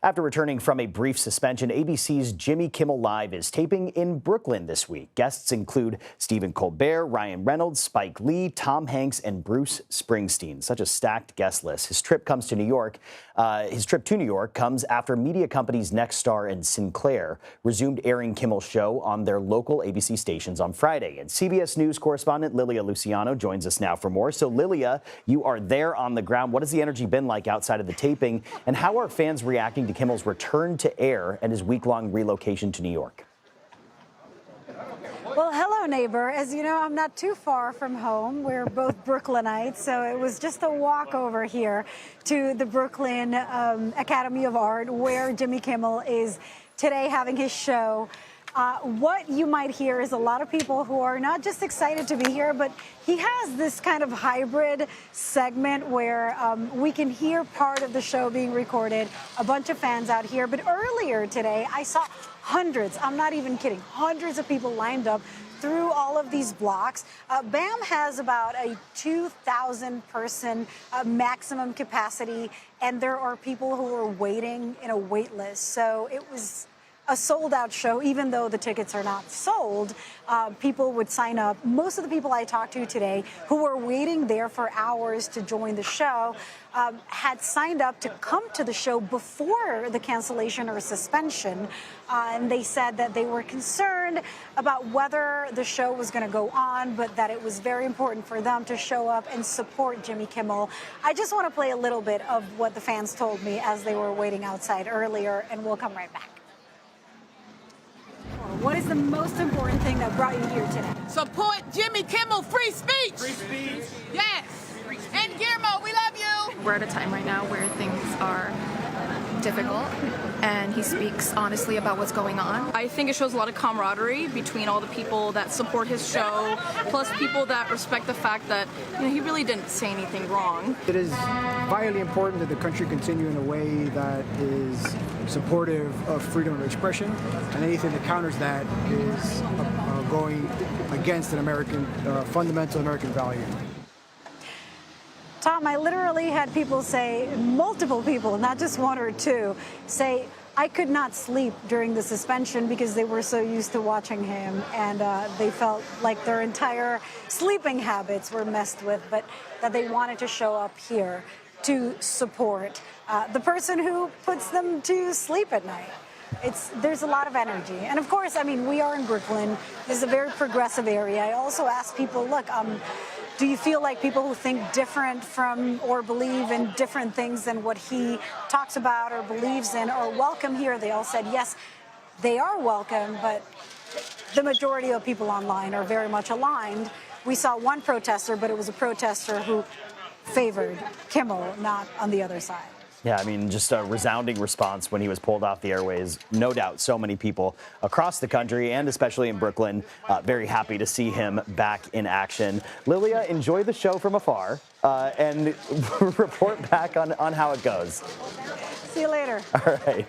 After returning from a brief suspension, ABC's Jimmy Kimmel Live is taping in Brooklyn this week. Guests include Stephen Colbert, Ryan Reynolds, Spike Lee, Tom Hanks, and Bruce Springsteen. Such a stacked guest list. His trip to New York comes after media companies Nexstar and Sinclair resumed airing Kimmel's show on their local ABC stations on Friday. And CBS News correspondent Lilia Luciano joins us now for more. So, Lilia, you are there on the ground. What has the energy been like outside of the taping, and how are fans reacting to Kimmel's return to air and his week-long relocation to New York? Well, hello, neighbor. As you know, I'm not too far from home. We're both Brooklynites, so it was just a walk over here to the Brooklyn Academy of Art, where Jimmy Kimmel is today having his show. What you might hear is a lot of people who are not just excited to be here, but he has this kind of hybrid segment where we can hear part of the show being recorded, a bunch of fans out here. But earlier today, I saw hundreds, I'm not even kidding, hundreds of people lined up through all of these blocks. BAM has about a 2,000 person maximum capacity, and there are people who are waiting in a wait list. So it was a sold-out show. Even though the tickets are not sold, people would sign up. Most of the people I talked to today who were waiting there for hours to join the show had signed up to come to the show before the cancellation or suspension, and they said that they were concerned about whether the show was going to go on, but that it was very important for them to show up and support Jimmy Kimmel. I just want to play a little bit of what the fans told me as they were waiting outside earlier, and we'll come right back. What is the most important thing that brought you here today? Support Jimmy Kimmel, free speech! Free speech? Yes! And Guillermo, we love you! We're at a time right now where things are difficult, and he speaks honestly about what's going on. I think it shows a lot of camaraderie between all the people that support his show, plus people that respect the fact that he really didn't say anything wrong. It is vitally important that the country continue in a way that is supportive of freedom of expression, and anything that counters that is going against an American, fundamental American value. Tom, I literally had people say, multiple people, not just one or two, say, I could not sleep during the suspension because they were so used to watching him, and they felt like their entire sleeping habits were messed with, but that they wanted to show up here to support the person who puts them to sleep at night. There's a lot of energy. And of course, I mean, we are in Brooklyn. This is a very progressive area. I also asked people, look, do you feel like people who think different from or believe in different things than what he talks about or believes in are welcome here? They all said, yes, they are welcome, but the majority of people online are very much aligned. We saw one protester, but it was a protester who favored Kimmel, not on the other side. Yeah, I mean, just a resounding response when he was pulled off the airways. No doubt so many people across the country, and especially in Brooklyn, very happy to see him back in action. Lilia, enjoy the show from afar and report back on how it goes. See you later. All right.